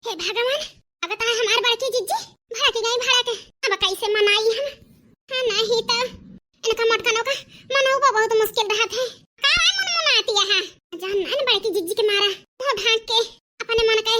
हे भगवान, अब तो हमार बड़की जिज्जी भाड़ा के गई भाड़ा के, अब कैसे मनाई हम? हाँ नहीं तो इनका मटकनों का मनाऊ बहुत मुश्किल रहा है। का मुनमुनाती है जान ना बड़की जिज्जी के मारा तो भाग के अपने मन के